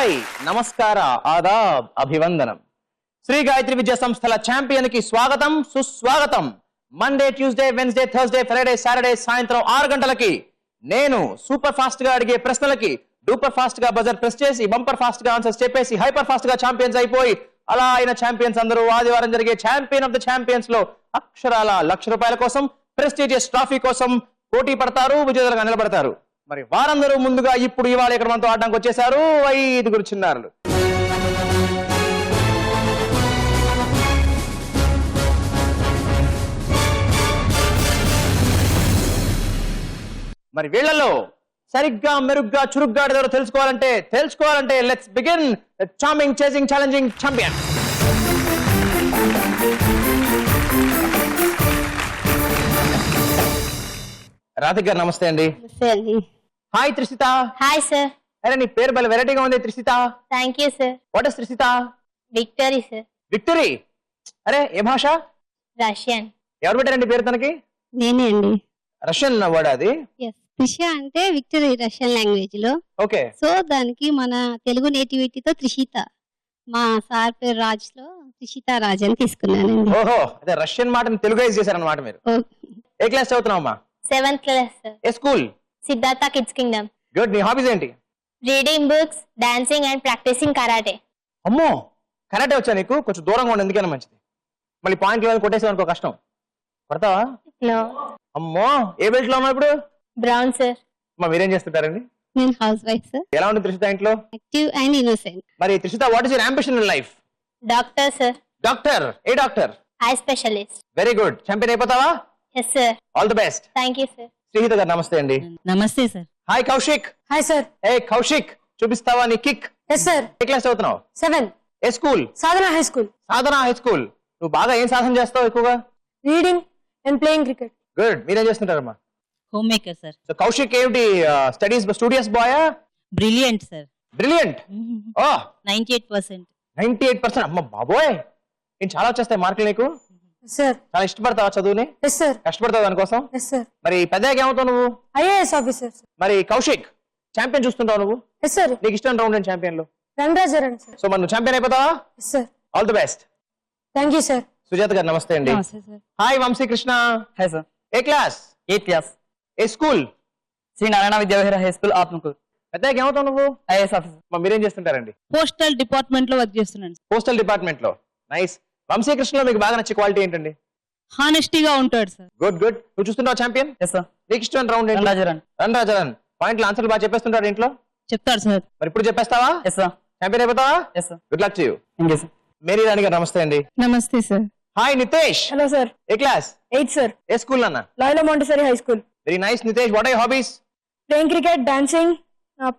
Hi నమస్కార ఆదాబ్ అభివందనం. శ్రీ గాయత్రి విద్యా సంస్థల ఛాంపియన్ కి స్వాగతం సుస్వాగతం. Monday, Tuesday, Wednesday, Thursday, Friday, Saturday సాయంత్రం 6 గంటలకి నేను సూపర్ ఫాస్ట్ గా అడిగే ప్రశ్నలకి డూపర్ ఫాస్ట్ గా బజర్ ప్రెస్ చేసి బంపర్ ఫాస్ట్ గా ఆన్సర్స్ చెప్పేసి హైపర్ ఫాస్ట్ గా ఛాంపియన్స్ అయిపోయి అలా అయిన ఛాంపియన్స్ అందరూ ఆదివారం జరిగే ఛాంపియన్ ఆఫ్ ద ఛాంపియన్స్ లో అక్షరాల ₹1,00,000 కోసం ప్రెస్టీజియస్ ట్రాఫీ కోసం పోటీ పడతారు, విజేతలుగా నిలబడతారు. మరి వారందరూ ముందుగా ఇప్పుడు ఇవాళ ఇక్కడ మనతో ఆడడానికి వచ్చేసారు 5 చిన్నారులు. మరి వీళ్ళలో సరిగ్గా మెరుగ్గా చురుగ్గా ఆడేదో తెలుసుకోవాలంటే let's begin charming chasing challenging champion. Radhik గారు నమస్తే అండి. హాయ్ త్రిషిత. Hi sir. అరే నీ పేరు భలే వెరైటీగా ఉంది Trishita. Thank you sir. What is Trishita? Victory sir. Victory? అరే ఏ భాష? రష్యన్. ఎవరు పెట్టారండి పేరు తనకి? నేనే అండి. రష్యన్ వర్డ్ అది? త్రిష అంటే విక్టరీ రష్యన్ లాంగ్వేజ్ లో. ఓకే. సో దానికి మన తెలుగు నేటివిటీతో త్రిషిత. మా సార్ పేరు రాజ్ లో త్రిషిత రాజ్ అని తీసుకున్నానండి. ఓహో, అదే రష్యన్ మాటని తెలుగైజ్ చేశారన్నమాట మీరు. ఏ క్లాస్ చదువుతున్నావమ్మా? 7th class sir. ఏ school? Siddhartha kids kingdom. Good. నీ హాబీస్ ఏంటి? Reading books, dancing and practising karate. అమ్మో, కరాటే వచ్చా నీకు? కొంచెం దూరంగా ఉండి ఎందుకైనా మంచిది. మళ్ళీ పాయింట్ లెవెల్ కొట్టేసావు అనుకో కష్టం. కొడతావా? నో. అమ్మో, ఏ బెల్ట్ లో ఉన్నావు ఇప్పుడు? Brown sir. మీరేం చేస్తుంటారండి? నేను హౌస్ వైఫ్ సార్. ఎలా ఉంది త్రిషిత ఇంట్లో? Active and innocent. మరి Trishita, what is your ambition in life? Doctor sir. Doctor? ఏ doctor? Eye specialist. Very good. Champion అయిపోతావా? Yes sir. All the best. Thank you sir. Srihitha గారు నమస్తే అండి. నమస్తే sir. Hi Kaushik. Hi sir. ఏ కౌశిక్, చూపిస్తావా నీ కిక్? Yes sir. ఏ క్లాస్ చదువుతున్నావు? 7. ఏ school? Sadhana high school. Sadhana high school. నువ్వు బాగా ఏం సాధన చేస్తావు ఎక్కువగా? Reading and playing cricket. Good. మీరేం చేస్తుంటారమ్మా? Home maker sir. So Kaushik ఏమిటి స్టూడియస్ బాయా? Brilliant sir. బ్రిలియంట్. ఓ 98%. 98%. అమ్మ బాబోయ్, నేను చాలా వచ్చేస్తాయి మార్కులు నీకు. సార్. చాలా ఇష్టపడతావా చదువుని? Yes sir. కష్టపడతావు దానికోసం? Yes sir. మరి పెద్దగా ఏమవుతావు నువ్వు? IAS officer. మరి కౌశిక్, ఛాంపియన్ చూస్తుంటావు నువ్వు? Yes sir. నీకు ఇష్టం రౌండ్ ఛాంపియన్ లో? రణరాజన్ సార్. సో మరి నువ్వు ఛాంపియన్ అయిపోతావా? Yes sir. All the best. Thank you sir. Sujatha గారు నమస్తే అండి. నమస్తే sir. Hi Vamsikrishna. Hi sir. ఏ క్లాస్? 8th class. ఏ school? Shri Narayana Vidyavihara high school Atmakur. పెద్దగా ఏమవుతావు నువ్వు? IAS officer. మరి మీరేం చేస్తుంటారండి? పోస్టల్ డిపార్ట్మెంట్ లో వర్క్ చేస్తున్నాను. పోస్టల్ డిపార్ట్మెంట్ లో. నైస్. వంశీకృష్ణలో మీకు బాగా నచ్చే క్వాలిటీ ఏంటండి? హానెస్టీగా ఉంటాడు సార్. Good good. నువ్వు చూస్తుంటావు ఛాంపియన్? Yes sir. నీకు ఇష్టం రౌండ్ ఏంటి? రణరాజన్. పాయింట్లు ఆన్సర్లు బాగా చెప్పేస్తుంటాడు ఇంట్లో? చెప్తాడు సార్. మరి ఇప్పుడు చెప్పేస్తావా? Yes sir. ఛాంపియన్ అయిపోతావా? Yes sir. Good luck to you. Thank you sir. Mary Rani గారు నమస్తే అండి. నమస్తే sir. Hi Nitesh. Hello sir. ఏ క్లాస్? 8th sir. ఏ స్కూల్ అన్న? Loyola montessori high school. Very nice Nitesh. What are your hobbies? Playing cricket, dancing,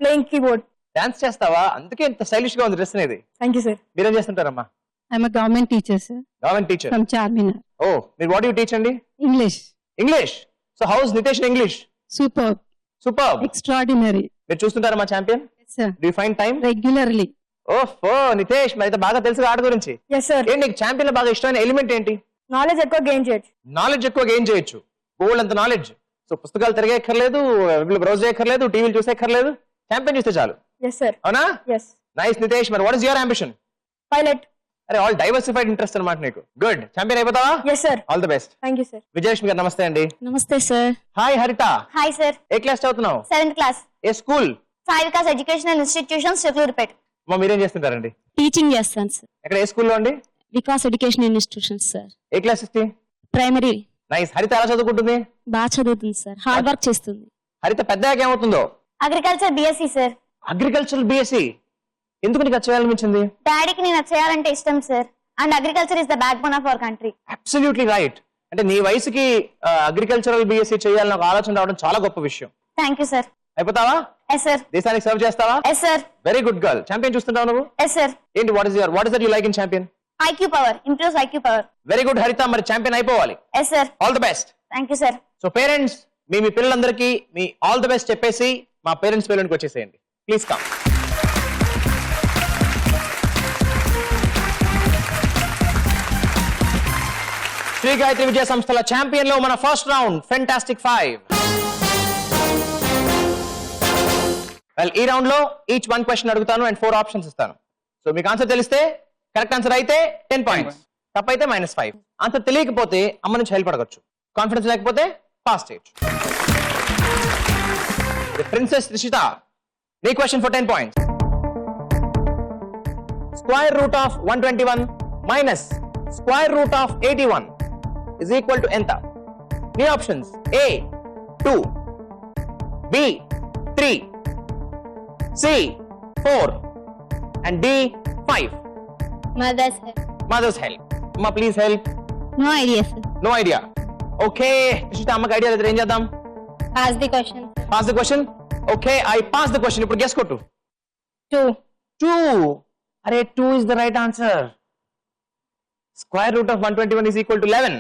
playing keyboard. Dance చేస్తావా? అందుకే ఇంత స్టైలిష్ గా ఉంది డ్రెస్ అనేది. Thank you sir. మీరేం చేస్తుంటారమ్మా? I'm a government teacher sir government teacher. from Charminar. ఓ, మీరు వాట్ యు టీచ్ అండి? English. English. So how is Nitesh in English? Superb. Super. Extraordinary. మీరు చూస్తుంటారా మా champion? Yes sir. Do you find time? Regularly. ఓహో నితేష్, మరి అయితే బాగా తెలుసు ఆట గురించి. Yes sir. ఏంటి నీకు ఛాంపియన్ లో బాగా ఇష్టమైన ఎలిమెంట్ ఏంటి? నాలెడ్జ్ ఎక్కువ గెయిన్ చేయొచ్చు. నాలెడ్జ్ ఎక్కువ గెయిన్ చేయొచ్చు. గోల్డ్ అంత నాలెడ్జ్. సో పుస్తకాలు తిరగక్కర్లేదు, బ్రౌజ్ చేయక్కర్లేదు, టీవీలు చూసేక్కర్లేదు, ఛాంపియన్ చూస్తే చాలు. Yes sir. అవునా? Yes. నైస్ నితేష్. మరి what is your ambition? Pilot. అరే ఆల్ డైవర్సిఫైడ్ ఇంట్రెస్ట్ అన్నమాట నీకు. గుడ్. ఛాంపియన్ అయిపోతావా? Yes sir. All the best. Thank you sir. Vijayalakshmi గారు నమస్తే అండి. నమస్తే sir. Hi Haritha. Hi sir. ఏ క్లాస్ చదువుతున్నావు? 7th class. ఏ school? Sai Vikas educational institution Chittoorpet. అమ్మా మీరేం చేస్తుంటారండి? టీచింగ్ చేస్తాను సార్. ఎక్కడ ఏ స్కూల్లో అండి? Vikas educational institution sir. ఏ క్లాస్ ఇస్తే? ప్రైమరీ. నైస్. హరిత ఎలా చదువుకుంటుంది? బాగా చదువుతుంది సార్. హార్డ్ వర్క్ చేస్తుంది. హరిత పెద్దగా ఏమవుతుందో? Agriculture BSc sir. Agricultural BSc. ఎందుకు నీకు అది చేయాలనిపించింది? డాడీకి నేను చేయాలంటే ఇష్టం sir. And agriculture is the back bone of our country. Absolutely right. అంటే నీ వయసుకి అగ్రికల్చరల్ బిఎస్సి చేయాలని ఒక ఆలోచన రావడం చాలా గొప్ప విషయం. Thank you sir. అయిపోతావా? Yes sir. దేశానికి సర్వ్ చేస్తావా? Yes sir. Very good girl. Champion చూస్తుంటావు నువ్వు? Yes sir. ఏంటి what is that you like in champion? IQ power. Improves IQ power. Very good Haritha. మరి ఛాంపియన్ అయిపోవాలి. Yes sir. All the best. Thank you sir. So parents, మీ పిల్లలందరికీ మీ all the best చెప్పేసి మా పేరెంట్స్ పేరెంట్కి వచ్చేసేయండి please. Come. Shri Gayatri విద్యా సంస్థల ఛాంపియన్ లో మన ఫస్ట్ రౌండ్ ఫెంటాస్టిక్ 5. వెల్ ఈ రౌండ్ లో ఈచ్ 1 క్వశ్చన్ అడుగుతాను అండ్ 4 ఆప్షన్స్ ఇస్తాను. సో మీకు ఆన్సర్ తెలిస్తే కరెక్ట్ ఆన్సర్ అయితే 10 పాయింట్స్, తప్పైతే -5. ఆన్సర్ తెలియకపోతే అమ్మ నుంచి హెల్ప్ అడగొచ్చు. కాన్ఫిడెన్స్ లేకపోతే పాస్ చేయొచ్చు. ప్రిన్సెస్ రిషిత, నీ question for 10 points. Square root of 121 minus square root of 81 is equal to ఎంత? నీ options A 2, B 3, C 4 and D 5. Mother's help. Amma please help. No idea sir. No idea. Okay. Rishita, అమ్మకి idea లేదు, ఏం చేద్దాం? Pass the question. Pass the question. Okay, I pass the question. ఇప్పుడు guess కొట్టు. 2. అరే 2 is the right answer. Square root of 121 is equal to 11.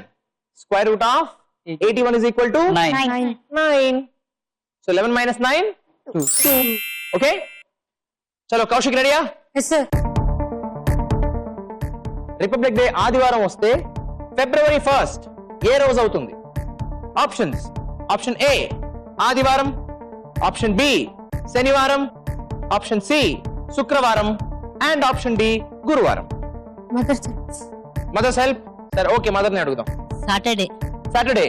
Square root of 81 is equal to 9. So 11 minus 9? 2. Okay? చలో కౌశిక్ రెడీయా? Yes, sir. Republic day ఆదివారం వస్తే February 1st ఏ రోజు అవుతుంది? ఆప్షన్స్. ఆప్షన్ A ఆదివారం, ఆప్షన్ B శనివారం, ఆప్షన్ C శుక్రవారం అండ్ ఆప్షన్ D గురువారం. Mother's help. సరే ఓకే, మదర్ ని అడుగుదాం. సాటర్డే.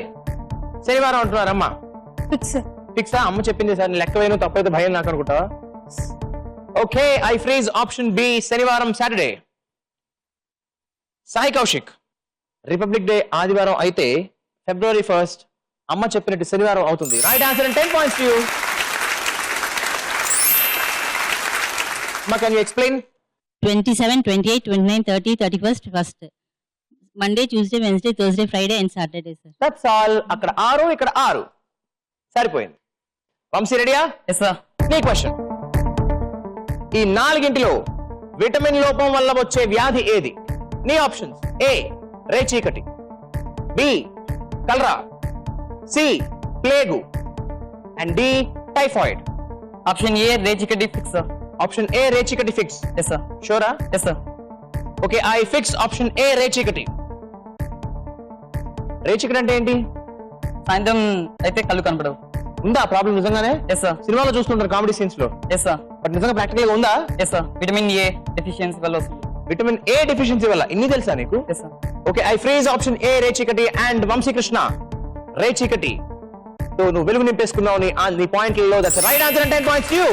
శనివారం అంటున్నారమ్మా. ఫిక్సా? అమ్మ చెప్పింది సార్, లెక్క వేయను, తప్పైతే భయం నాకు అనుకుంటావా? Okay, I freeze option B శనివారం Saturday. Sai Kaushik, republic day ఆదివారం అయితే February 1st అమ్మ చెప్పినట్టు శనివారం అవుతుంది. Right answer and 10 points to you. అమ్మ, can you explain? 27, 28, 29, 30, 31st, 1st. Monday, Tuesday, Wednesday, Thursday, Friday and Saturday, sir. That's all. అక్కడ 6, ఇక్కడ 6 సరిపోయింది. వంశీ రెడీయా? Yes, sir. నీ క్వశ్చన్. ఈ 4 విటమిన్ లోపం వల్ల వచ్చే వ్యాధి ఏది? నీ ఆప్షన్స్ A రేచీకటి, B కలరా, C plague and D typhoid. Option A, రేచీకటి fix, sir. ఆప్షన్ A రేచీకటి ఫిక్స్. Yes, sir. షూరా? Yes, sir. Okay, I fix option A రేచీకటి. రేచీకటి అంటే ఏంటి? సాయంత్రం అయితే కళ్ళు కనపడవు. ఉందా ప్రాబ్లం నిజంగానే? Yes, sir. సినిమాలో చూస్తుంటారు కామెడీ సీన్స్ లో. Yes, sir. బట్ నిజంగా ప్రాక్టికల్ గా ఉందా? Yes, sir. Vitamin A deficiency వల్ల వస్తుంది. విటమిన్ A డెఫిషియన్సీ వల్ల. ఇన్ని తెలుసా నీకు? Yes, sir. Okay, I freeze option A రేచీకటి అండ్ వంశీకృష్ణ రేచీకటి. సో నువ్వు వెలుగు నింపేసుకున్నావు నీ పాయింట్లలో. That's right answer and 10 points you.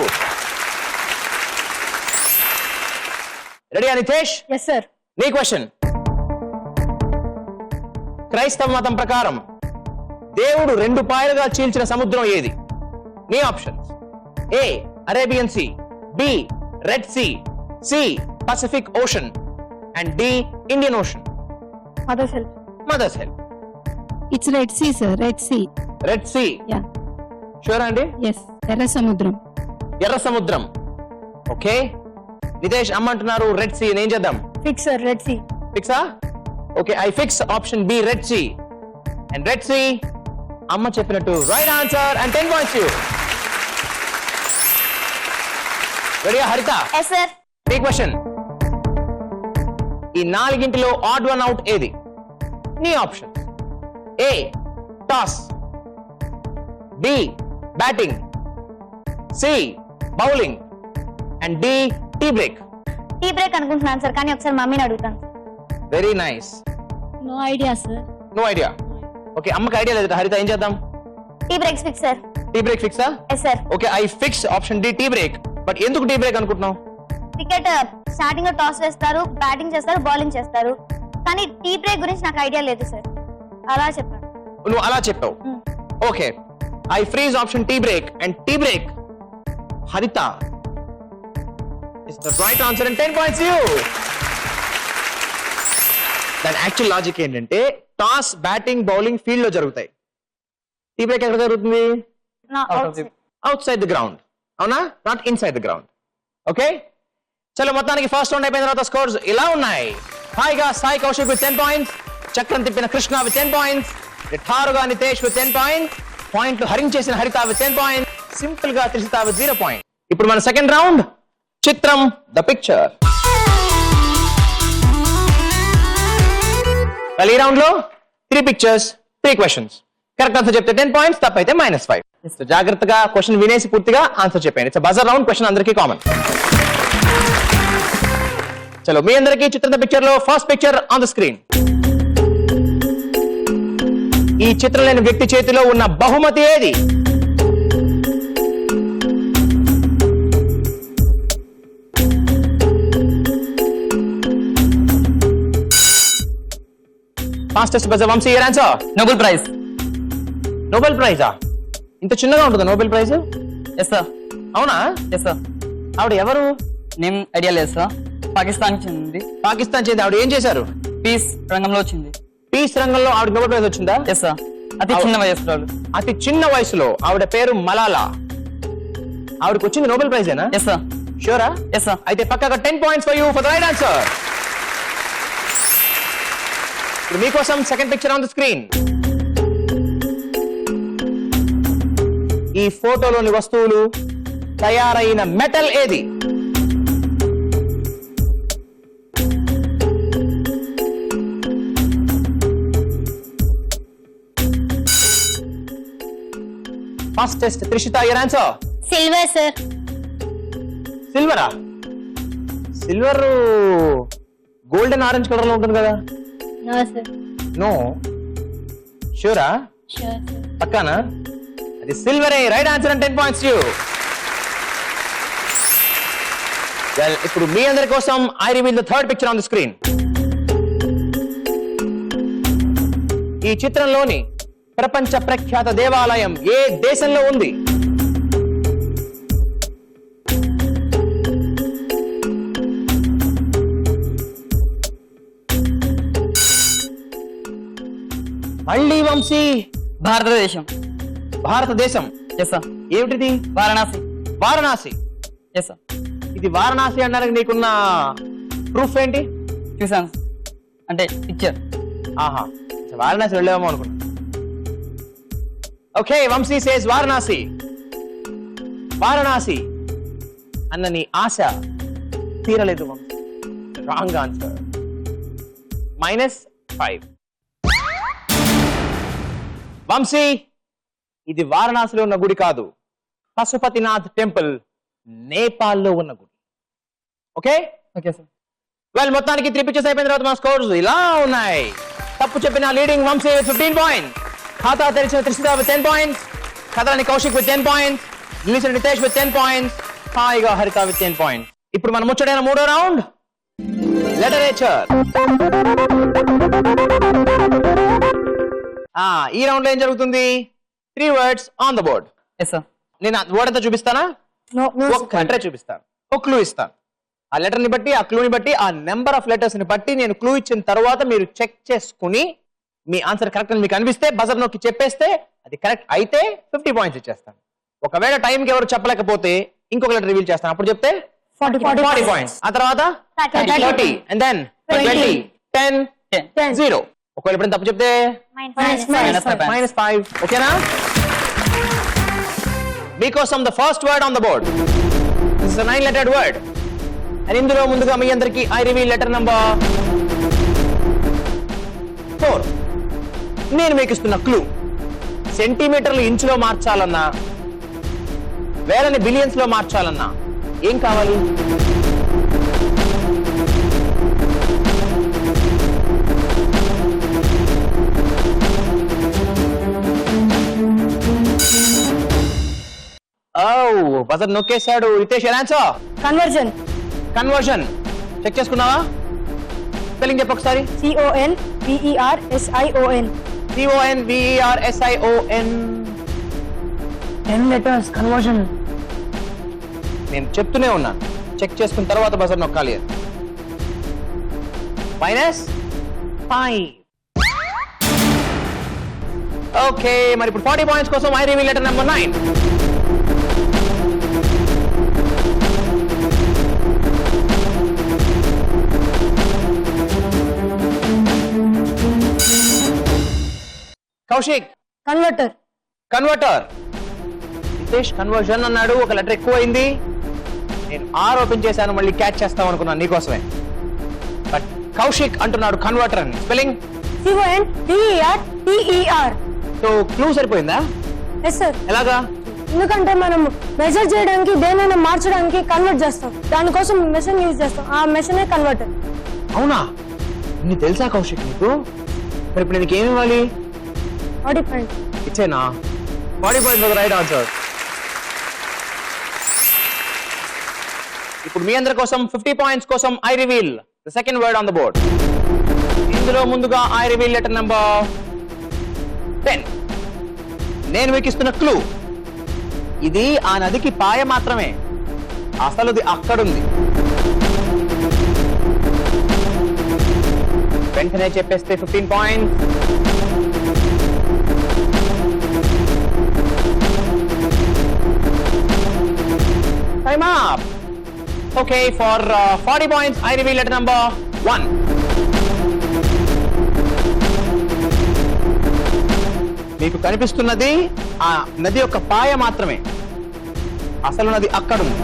Ready Nitesh? Yes, sir. నీ క్వశ్చన్. క్రైస్తవ మతం ప్రకారం దేవుడు 2 పాయలుగా చీల్చిన సముద్రం ఏది? నీ options A Arabian Sea, B red Sea, C Pacific Ocean and D Indian Ocean. Mother's help. Mother's help. It's Red Sea, sir. Red Sea. Red Sea. Yeah. Sure అండి? Yes. ఎర్ర సముద్రం. ఎర్ర సముద్రం. ఓకే, నితేష్ అమ్మ అంటున్నారు రెడ్ సీ. ఏం చేద్దాం? Fix, sir. Red Sea. ఫిక్సా? Okay, I fix option B red sea. And red sea అమ్మ చెప్పినట్టు right answer and 10 points you. Ready Haritha? Yes, sir. నీ క్వశ్చన్. ఈ 4 ఆడ్ వన్ అవుట్ ఏది? నీ option A toss, B batting, C bowling and D tea break. Tea break అనుకుంటున్నాను sir, కానీ ఒకసారి మమ్మీని అడుగుతాను. Very nice. No idea sir. No idea. Okay, అమ్మకి ఐడియా లేదు. హరిత ఏం చేద్దాం? Tea breaks fix sir. Tea break ఫిక్సా? Yes sir. Okay, I fix option D tea break. But ఎందుకు టీ బ్రేక్ అనుకుంటున్నావు? క్రికెట్ స్టార్టింగ్ లో టాస్ వేస్తారు, బ్యాటింగ్ చేస్తారు, బౌలింగ్ చేస్తారు, కానీ టీ బ్రేక్ గురించి నాకు ఐడియా లేదు సార్, అలా చెప్పాను. నువ్వు అలా చెప్పావు. Okay, I freeze option tea break and tea break Haritha is the right answer and 10 points you. దాని యాక్చువల్ లాజిక్ ఏంటంటే టాస్, బ్యాటింగ్, బౌలింగ్ ఫీల్డ్ లో జరుగుతాయి. టీ బ్రేక్ ఎక్కడ జరుగుతుంది? Outside the ground. అవునా? Not inside the ground. Okay, చలో మొత్తానికి first round అయిపోయిన తర్వాత స్కోర్స్ ఇలా ఉన్నాయి. హాయిగా సాయి కౌశిక్ విత్ 10 పాయింట్స్, చక్రం తిప్పిన కృష్ణ విత్ 10 పాయింట్స్, ఠారుగా నితేష్ విత్ 10 పాయింట్స్, పాయింట్లు హరించేసిన హరిత విత్ 10 పాయింట్స్, సింపుల్ గా త్రిషిత విత్ 0 పాయింట్. ఇప్పుడు మన సెకండ్ రౌండ్ చిత్రం ద పిక్చర్. ఈ రౌండ్ లో 3 పిక్చర్స్ 3 క్వశ్చన్స్. కరెక్ట్ ఆన్సర్ చెప్తే 10 పాయింట్స్, తప్పైతే -5. సో జాగ్రత్తగా క్వశ్చన్ వినేసి పూర్తిగా ఆన్సర్ చెప్పండి. ఇట్స్ బజర్ రౌండ్, క్వశ్చన్ అందరికీ కామన్. చలో మీ అందరికీ చిత్రం పిక్చర్ లో first picture on the screen. ఈ చిత్రం లేని వ్యక్తి చేతిలో ఉన్న బహుమతి ఏది? Fastest buzzer Vamsi, your answer. Nobel prize. Nobel ప్రైజా? ఇంత చిన్నగా ఉంటుందా నోబెల్ ప్రైజ్? Yes sir. అవునా? Yes sir. ఆవిడ ఎవరు? నేమ్ ఐడియా లేదు సార్. పాకిస్తాన్ చెందింది. పాకిస్తాన్ చేతి. ఆవిడ ఏం చేశారు? పీస్ రంగంలో వచ్చింది. పీస్ రంగంలో ఆవిడ నోబెల్ ప్రైజ్ వచ్చిందా? Yes sir. అతి చిన్న వయసులో. అతి చిన్న వయసులో. ఆవిడ పేరు మలాలా. ఆవిడకి వచ్చింది నోబెల్ ప్రైజేనా? Yes sir. షూరా? Yes sir. అయితే పక్కగా 10 points for you for the right answer. ఇప్పుడు మీకోసం second picture on the screen. ఈ ఫోటోలోని వస్తువులు తయారైన మెటల్ ఏది? Fastest Trishita, your answer. Silver sir. సిల్వరా? సిల్వర్ గోల్డెన్ ఆరెంజ్ కలర్ లో ఉంటుంది కదా. No sir. నో. షూరా? Sure sir. పక్కానా? అది సిల్వరే. Right answer and 10 points you. Well, ఇప్పుడు మీ అందరి కోసం I reveal the third picture on the screen. ఈ చిత్రంలోని ప్రపంచ ప్రఖ్యాత దేవాలయం ఏ దేశంలో ఉంది? మళ్ళీ వంశీ. భారతదేశం. భారతదేశం. Yes sir. ఏమిటిది? వారణాసి. వారణాసి. Yes sir. ఇది వారణాసి అనడానికి నీకున్న ప్రూఫ్ ఏంటి? చూసాను అంటే పిక్చర్. ఆహా, వారణాసి వెళ్ళామో అనుకున్నా. Okay, Vamsi says Varanasi. వారణాసి అన్న నీ ఆశ తీరలేదు వంశీ. Wrong answer. -5. వంశీ, ఇది వారణాసిలో ఉన్న గుడి కాదు. పశుపతినాథ్ టెంపుల్ నేపాల్లో ఉన్న గుడి. Okay okay sir. వెల్, మొత్తానికి 3 పిక్చర్స్ అయిపోయిన తర్వాత మా స్కోర్స్ ఇలా ఉన్నాయి. తప్పు చెప్పిన లీడింగ్ వంశీ 15 పాయింట్స్, ఖాతా తెరిచిన త్రిషిత విత్ 10 పాయింట్స్, కథలని కౌశిక్ విత్ 10 పాయింట్స్, నిలిచిన నితేష్ విత్ 10 పాయింట్స్, హాయిగా హరిత విత్ 10 పాయింట్స్. ఇప్పుడు మనం ముచ్చటైన మూడో రౌండ్ లిటరేచర్. ఈ రౌండ్ లో ఏం జరుగుతుంది? 3 words on the board. Yes sir. నేను వర్డ్ అంతా చూపిస్తానా? ఒక్క లెటర్ చూపిస్తాను, ఒక క్లూ ఇస్తాను. ఆ లెటర్ ని బట్టి, ఆ క్లూని బట్టి, ఆ నెంబర్ ఆఫ్ లెటర్స్ ని బట్టి నేను క్లూ ఇచ్చిన తర్వాత మీరు చెక్ చేసుకుని మీ ఆన్సర్ కరెక్ట్ అని మీకు అనిపిస్తే బజర్ నొక్కి చెప్పేస్తే అది కరెక్ట్ అయితే 50 పాయింట్స్ ఇచ్చేస్తాను. ఒకవేళ టైంకి ఎవరు చెప్పలేకపోతే ఇంకొక లెటర్ రివీల్ చేస్తాను. అప్పుడు చెప్తే 40 పాయింట్స్. ఆ తర్వాత 30 and then 20, 10, 0. ఒకవేళ ఎప్పుడైనా తప్పు చెప్తే -5. ఓకేనా? మీకోసం the first word on the board. This is a 9-lettered word. And ఇందులో ముందుగా మీ అందరికి ఐ రివీల్ లెటర్ నంబర్ 4. నేను మీకు ఇస్తున్న క్లూ సెంటీమీటర్లు ఇంచులో మార్చాలన్నా, వేలని బిలియన్స్ లో మార్చాలన్నా ఏం కావాలి? బజర్ నొక్కేశాడు రితేష్. Answer conversion. చెక్ చేసుకున్నావా? స్పెల్లింగ్ చెప్పు ఒకసారి. CONVERSION. CONVERSION. 10 letters conversion. నేను చెప్తూనే ఉన్నాను, చెక్ చేసుకున్న తర్వాత బజర్ నొక్కాలి. -5. ఓకే, మరి ఇప్పుడు 40 పాయింట్స్ కోసం I reveal letter number 9. Kaushik. Converter. Ritesh conversion అన్నాడు, ఒక లెటర్ ఎక్కువైంది. నేను ఆరోపణ చేశాను, మళ్ళీ క్యాచ్ చేస్తాం అనుకున్నాను నీకోసమే. బట్ కౌశిక్ అంటున్నాడు కన్వర్టర్ అని. స్పెల్లింg? CONVERTER. సో క్లూ సరిపోయిందా? Yes sir. ఎలాగా? ఎందుకంటే మనం మెజర్ చేయడానికి దేనైనా మార్చడానికి కన్వర్ట్ చేస్తాం, దానికోసం మెషిన్ యూజ్ చేస్తాం, ఆ మెషినే కన్వర్టర్. అవునా? నీకు తెలుసా కౌశిక్ నీకు? మరి ఇప్పుడు నీకు ఏమి ఇవ్వాలి? 40 పాయింట్స్. ఇచ్చేనా? 40 points for the right answer. ఇప్పుడు మీ అందరి కోసం 50 points కోసం I reveal the second word on the board. ఇందులో ముందుగా ఐ రివీల్ లెటర్ నెంబర్ 10. నేను మీకు ఇస్తున్న క్లూ, ఇది ఆ నదికి పాయ మాత్రమే, అసలుది అక్కడుంది. వెంటనే చెప్పేస్తే 15 points. Time up. Okay, for 40 points, I reveal letter number 1. మీకు కనిపిస్తున్నది ఆ నది యొక్క పాయ మాత్రమే, అసలు నది అక్కడ ఉంది.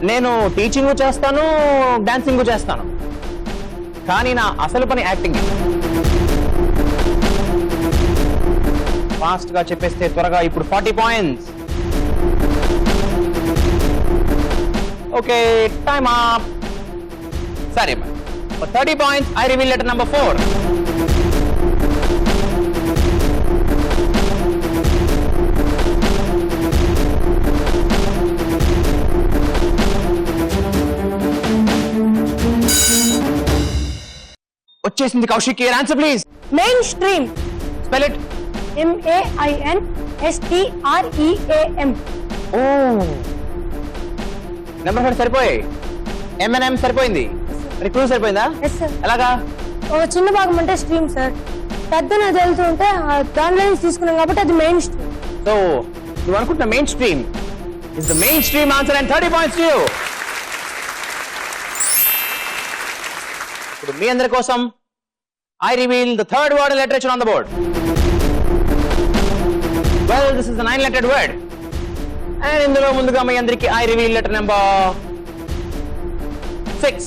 నేను టీచింగ్ చేస్తాను, డాన్సింగ్ చేస్తాను, కానీ నా అసలు పని యాక్టింగ్. ఫాస్ట్ గా చెప్పేస్తే త్వరగా. ఇప్పుడు 40 points. Okay, time up. సరే, for 30 points, I reveal letter number 4. వచ్చేసింది Kaushik. your answer please. Mainstream. Spell it. MAINSTREAM. ఓ, నెంబర్ 4 సరిపోయాయి. MNM సరిపోయింది. మరి క్లూ సరిపోయిందా? Yes sir. ఎలాగా? ఒక చిన్న భాగం అంటే స్ట్రీమ్ సార్, పెద్ద నది వెళ్తుంటే దానిలో నుంచి తీసుకున్నాం కాబట్టి అది మెయిన్ స్ట్రీమ్. సో నువ్వు అనుకుంటున్న main stream is the main stream answer and 30 points to you. ఇప్పుడు మీ అందరి కోసం I reveal the third word in literature on the board. Well, this is a 9-lettered word. And ఇందులో ముందుగా మీ అందరికి I reveal letter number 6.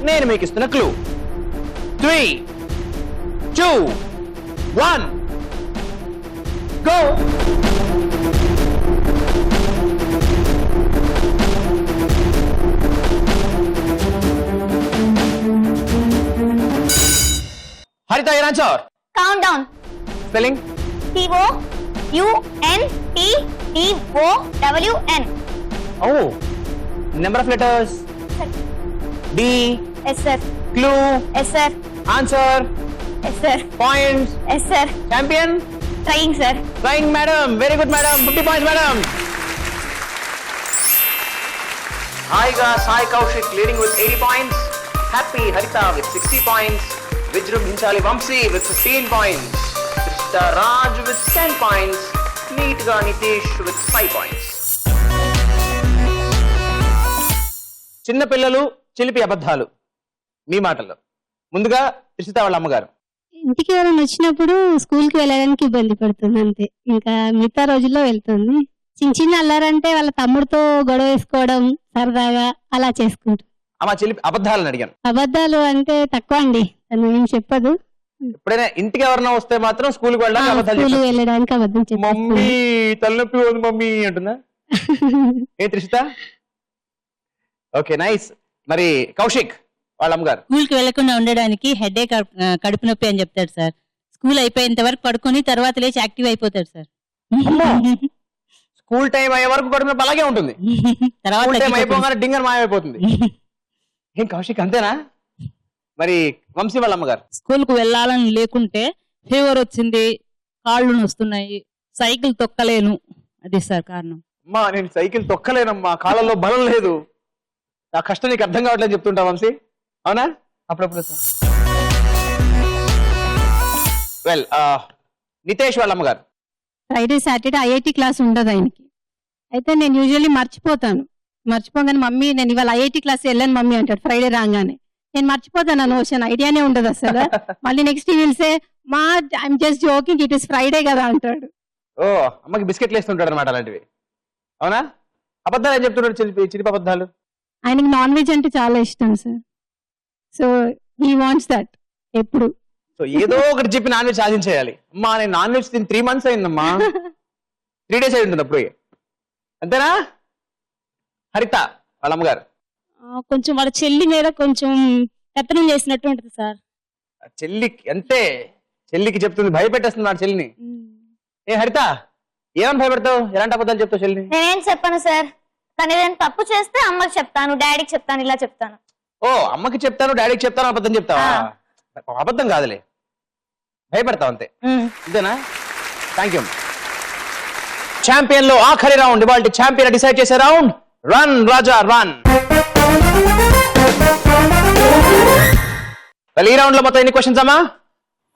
నేను మీకు ఇస్తున్న clue 3, 2, 1, go. Harita, your answer. Count down. Spelling. COUNTDOWN. Oh, number of letters. D. Yes sir. Clue. Yes sir. Answer. Yes sir. Points. Yes sir. Champion. Trying sir. Flying madam. Very good madam. 50 points madam. Haiga Sai Kaushik leading with 80 points. Happy Harita with 60 points. Vijrumbhinchali Vamsi with 15 points. Krishna Raj with 10 points. Neetga Nitish with 5 points. చిన్న పిల్లలు చిలిపి అబద్ధాలు మీ మాటల్లో. ముందుగా త్రిషిత వాళ్ళ అమ్మగారు. ఇంటికి ఎవరైనా వచ్చినప్పుడు స్కూల్కి వెళ్ళడానికి ఇబ్బంది పడుతుంది అంతే, ఇంకా మిగతా రోజుల్లో వెళ్తుంది. చిన్న చిన్న అల్లారంటే వాళ్ళ తమ్ముడితో గొడవ వేసుకోవడం సరదాగా అలా చేసుకుంటాం. అమ్మ చిలిపి అబద్ధాలను అడిగాను. అబద్ధాలు అంటే తక్కువ అండి, తను ఏం చెప్పదు. ఎప్పుడైనా ఇంటికి ఎవరైనా వస్తే మాత్రం స్కూల్కి వెళ్ళడానికి అబద్ధాలు స్కూల్ చెప్పేస్తుంది. వెళ్ళడానికి అబద్ధం మమ్మీ తలనొప్పి ఉంది మమ్మీ అంటుందా? ఏ త్రిషిత? Okay, nice. మరి కౌశిక్ వాళ్ళ అమ్మగారు. స్కూల్కి వెళ్లకుండా ఉండడానికి హెడేక్, కడుపు నొప్పి అని చెప్తాడు సార్. స్కూల్ అయిపోయేంత వరకు పడుకొని తర్వాత లేచి యాక్టివ్ అయిపోతాడు సార్. అమ్మో! స్కూల్ టైం అయ్యే వరకు కడుపు నొప్పి అలాగే ఉంటుంది, తర్వాత స్కూల్ టైం తగ్గిపోతుంది. అయిపోగానే డింగర్ మాయమైపోతుంది. ఏం కౌశిక్ అంతేనా? మరి వంశీ వాళ్ళ అమ్మగారు. స్కూల్ కు వెళ్ళాలని లేకుంటే ఫీవర్ వచ్చింది, కాళ్ళు నొస్తున్నాయి, సైకిల్ తొక్కలేను, అది సార్ కారణం. అమ్మా నేను సైకిల్ తొక్కలేనమ్మా, కాళ్ళలో బలం లేదు, నా కష్టం నీకు అర్థం కావట్లేదు చెప్తుంటా వంశీ, అవునా? అప్పుడప్పుడు సార్. వెల్, నితేష్ వాళ్ళ అమ్మగారు. ఫ్రైడే సాటర్డే ఐఐటి క్లాస్ ఉండదు ఆయనకి. అయితే నేను యూజువల్లీ మర్చిపోగానే మమ్మీ నేను ఇవాళ ఐఐటి క్లాస్ వెళ్ళాను మమ్మీ అంటాడు ఫ్రైడే రాగానే. నేను మర్చిపోతాను ఆ నోషన్, ఐడియానే ఉండదు అసలు. మళ్ళీ నెక్స్ట్ పిలిస్తే మా I'm just joking, it is Friday కదా అంటాడు. ఓ, అమ్మకి బిస్కెట్లు వేస్తుంటాడు అనమాట అలాంటివి, అవునా? అబద్ధాలు ఏం చెప్తున్నాడు? చిలిపి అబద్ధాలు. ఆయనకి నాన్ వెజ్ అంటే చాలా ఇష్టం sir. So he wants that ఎప్పుడు సో ఏదో ఒకటి చెప్పి నాన్ వెజ్ సాధించేయాలి. అమ్మా నేను నాన్ వెజ్ తిని 3 months అయిందమ్మా. 3 days అయి ఉంటుంది అప్పుడు. అంతేనా? హరిత వాళ్ళ అమ్మగారు కొంచెం వాళ్ళ చెల్లి మీద కొంచెం పెత్తనం చేసినట్టు ఉంటుంది సార్. చెల్లికి అంతే, చెల్లికి చెప్తుంది, భయపెట్టేస్తుంది ఆ చెల్లిని. ఏ హరిత ఏమని భయపెడతావు? ఎలాంటి అబద్ధాలు చెప్తావు చెల్లిని? నేనేం చెప్పను సార్, కానీ నేను తప్పు చేస్తే అమ్మకి చెప్తాను, డాడీకి చెప్తాను, ఇలా చెప్తాను. ఓ అమ్మకి చెప్తాను, డాడీకి చెప్తాను, అబద్ధం చెప్తావా? అబద్ధం కాదులే, భయపెడతావు అంతే. అంతేనా? Thank you. ఛాంపియన్ లో ఆఖరి రౌండ్, ఇవాళ ఛాంపియన్ డిసైడ్ చేసే రౌండ్. రన్ రాజా రన్. ఈ రౌండ్ లో మొత్తం ఎన్ని క్వశ్చన్స్ అమ్మా?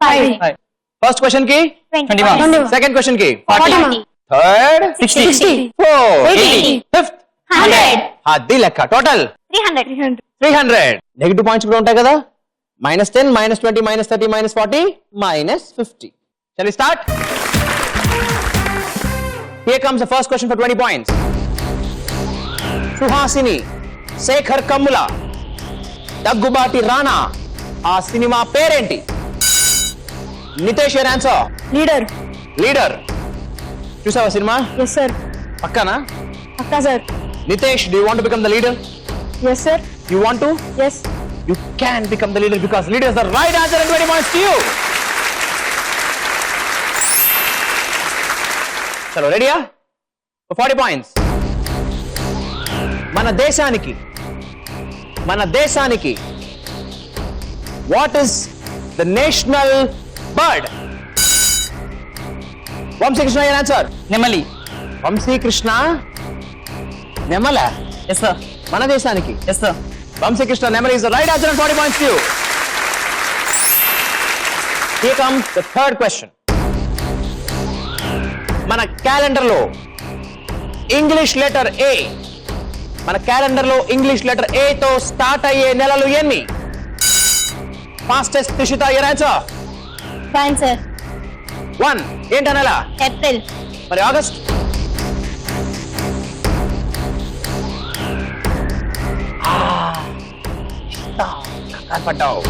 5. ఫస్ట్ క్వశ్చన్ కి 21. సెకండ్ క్వశ్చన్ కి 40. థర్డ్ 60. 4 80. ఫిఫ్త్ 100. అది లెక్క. టోటల్ 300. 300. నెగటివ్ పాయింట్స్ కూడా ఉంటాయి కదా. -10, -20, -30, -40, -50. Shall we start? Here comes the first question for 20 points. Suhasini, Shekhar Kammula, Daggubati Rana, ఆ సినిమా పేరేంటి? Nitesh your answer. Leader. Leader చూసావా సినిమా? Yes sir. పక్కనా? పక్కా sir. Nitesh, do you want to become the leader? Yes sir. You want to? Yes. You can become the leader because leader is the right answer and 20 points to you. Chalo, ready? For 40 points. మన దేశానికి what is the national bird? Vamsi Krishna your answer. నెమలి. వంశీ కృష్ణ నెమల. Yes sir. మన దేశానికి yes sir. Vamsi Krishna నెమలి is the right answer and 40 points to you. Here comes the third question. మన calendar లో English letter A, మన క్యాలెండర్ లో ఇంగ్లీష్ లెటర్ A తో స్టార్ట్ అయ్యే నెలలు ఎన్ని? Fastest Trishita your answer. Fine sir. 1 ఏంట నెల? ఏప్రిల్. మరి ఆగస్ట్? పడ్డావు.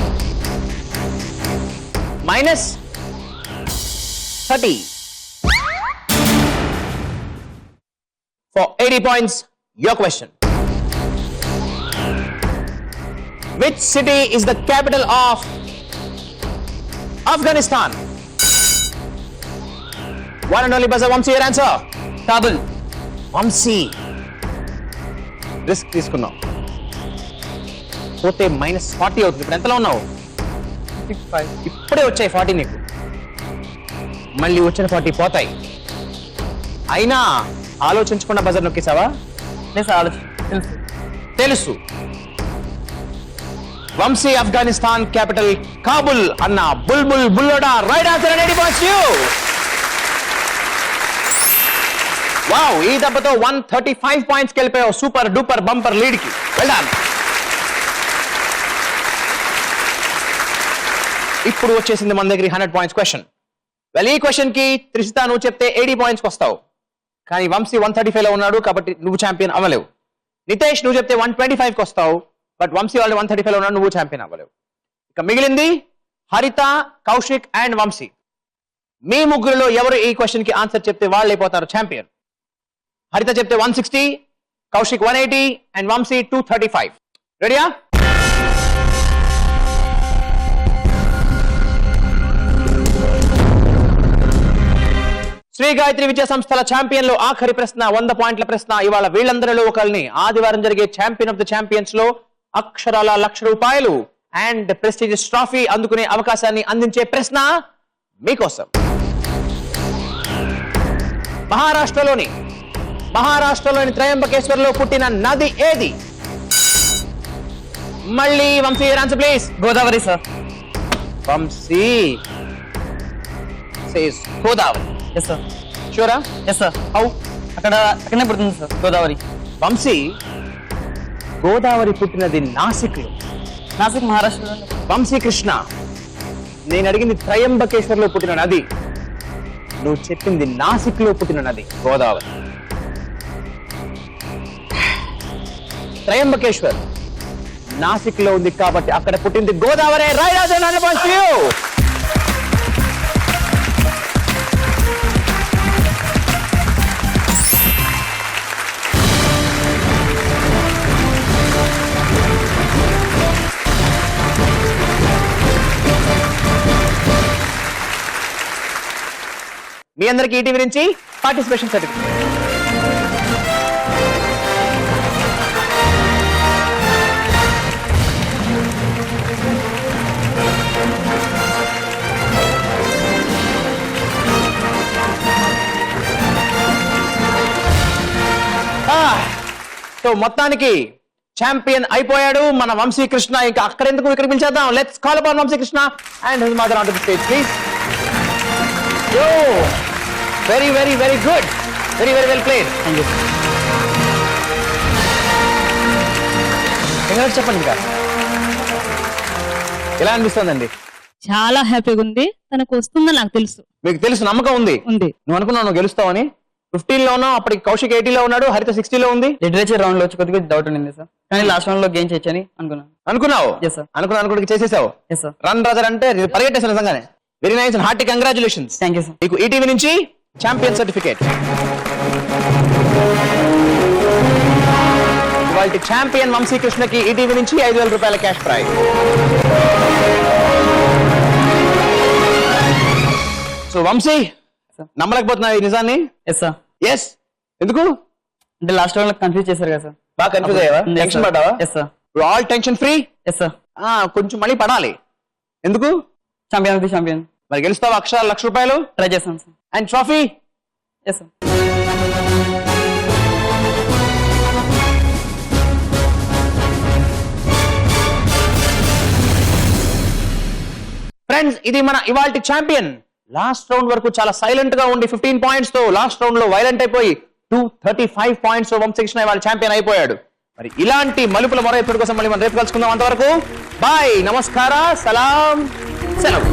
-30. For 80 points, your question. Which city is the capital of Afghanistan? One and only buzzer. Vamsi, your answer. Kabul. Vamsi risk తీసుకున్నావు, పోతే -40 అవుతుంది. ఇప్పుడు ఎంతలో ఉన్నావు? 65. ఇప్పుడే వచ్చాయి 40 నీకు, మళ్ళీ వచ్చిన 40 పోతాయి. అయినా ఆలోచించకుండా బజర్ నొక్కేసావా? లేదు సార్, తెలుసు. తెలుసు. వంశీ ఆఫ్ఘనిస్తాన్ క్యాపిటల్ కాబుల్ అన్న బుల్బుల్ బుల్లోడా right answer and 80 points to you. Wow, ఈ దెబ్బతో 135 పాయింట్స్ వెళ్ళిపోయావు. సూపర్ డూపర్ బంపర్ లీడ్ కి వెళ్దాం. ఇప్పుడు వచ్చేసింది మన దగ్గర 100 points క్వశ్చన్. ఈ క్వశ్చన్ కి త్రిషిత నువ్వు చెప్తే 80 points వస్తావు, కానీ వంశీ 135 లో ఉన్నాడు కాబట్టి నువ్వు ఛాంపియన్ అవ్వలేవు. నితేష్ నువ్వు చెప్తే 125 కి వస్తావు, బట్ వంశీ వాళ్ళు 135 లో ఉన్నాడు, నువ్వు ఛాంపియన్ అవ్వలేవు. ఇక మిగిలింది హరిత, కౌశిక్ అండ్ వంశీ. మీ ముగ్గురులో ఎవరు ఈ క్వశ్చన్ కి ఆన్సర్ చెప్తే వాళ్ళు అయిపోతారు ఛాంపియన్. హరిత చెప్తే 160, కౌశిక్ 180 అండ్ వంశీ 235. రెడీయా? శ్రీ గాయత్రి విద్యా సంస్థల ఛాంపియన్ లో ఆఖరి ప్రశ్న, 100 పాయింట్ల ప్రశ్న. ఇవాళ వీళ్ళందరిలో ఒకరిని ఆదివారం జరిగే ఛాంపియన్ ఆఫ్ ద ఛాంపియన్స్ లో అక్షరాల ₹1,00,000 అండ్ ప్రెస్టీజియస్ ట్రాఫీ అందుకునే అవకాశాన్ని అందించే ప్రశ్న మీకోసం. మహారాష్ట్రలోని త్రయంబకేశ్వర్లో పుట్టిన నది ఏది? మళ్ళీ Vamsi answer please. Godavari sir. Vamsi says Godavari. Yes sir. షూరా? Yes sir. అక్కడనే పుడుతుంది సార్ గోదావరి. వంశీ, గోదావరి పుట్టినది నాసిక్ లో. నాసిక్ మహారాష్ట్రలో. వంశీ కృష్ణ, నేను అడిగింది త్రయంబకేశ్వర్లో పుట్టిన నది, నువ్వు చెప్పింది నాసిక్ లో పుట్టిన నది గోదావరి. త్రయంబకేశ్వర్ నాసిక్ లో ఉంది కాబట్టి అక్కడ పుట్టింది Godavari. Right answer 100 points to you. మీ అందరికి ఈటీవీ నుంచి పార్టిసిపేషన్ సర్టిఫికేట్. సో మొత్తానికి ఛాంపియన్ అయిపోయాడు మన వంశీకృష్ణ. ఇంకా అక్కడెందుకు ఇక్కడ పిలిచేద్దాం. Let's call upon Vamsikrishna and his mother on to the stage please. Yo very very very good, very very well played. Thank you. ఇంకా చెప్పండి, ఇంకా ఎలా అనిపిస్తుందండి? చాలా హ్యాపీగా ఉంది. తనకు వస్తుందని నాకు తెలుసు. మీకు తెలుసు, నమ్మకం ఉంది. నువ్వు అనుకున్నావు నువ్వు గెలుస్తావని. 15 లో ఉన్నావు, అప్పటికి కౌశిక్ 80 లో ఉన్నాడు, హరిత 60 లో ఉంది. లిటరేచర్ రౌండ్ లో వచ్చి కొద్దిగా డౌట్ ఉండింది సార్, కానీ లాస్ట్ రౌండ్ లో గెయిన్ చేయొచ్చని అనుకున్నావు. Yes, sir. అనుకుని చేసేసావు. Yes sir. రన్ రాజర్ అంటే పరిగెట్టేసాను నిజంగానే. Very nice and hearty congratulations. Thank you sir. మీకు ఈటీవీ నుంచి ఛాంపియన్ సర్టిఫికేట్. ఇవాళ ఛాంపియన్ వంశీకృష్ణకి ఈటీవీ నుంచి 5,000 రూపాయల క్యాష్ ప్రైజ్. సో వంశీ, నమ్మలేకపోతున్నావు ఈ నిజాన్ని? Yes sir. ఎస్, ఎందుకు? అంటే లాస్ట్ రౌండ్ లో కన్ఫ్యూజ్ చేశారు కదా సార్. బాగా కన్ఫ్యూజ్ అయ్యావా? టెన్షన్ పడ్డావా? Yes sir. All tension free. Yes sir. కొంచెం మళ్ళీ పడాలి. ఎందుకు? ఛాంపియన్. మరి గెలుస్తావా అక్షరాలు 1,00,000 రూపాయలు? ట్రై చేస్తాం సార్. And trophy. Yes sir. Friends, ఇది మన ఇవాల్టి ఛాంపియన్. లాస్ట్ రౌండ్ వరకు చాలా సైలెంట్ గా ఉండి 15 పాయింట్స్ తో లాస్ట్ రౌండ్ లో వైలెంట్ అయిపోయి 235 పాయింట్స్ తో వంశీకృష్ణ ఇవాళ ఛాంపియన్ అయిపోయాడు. మరి ఇలాంటి మలుపుల మరో ఎపిసోడ్ కోసం మళ్ళీ మనం రేపు కలుసుకుందాం. అంతవరకు బాయ్, నమస్కార, సలాం, సెలవు.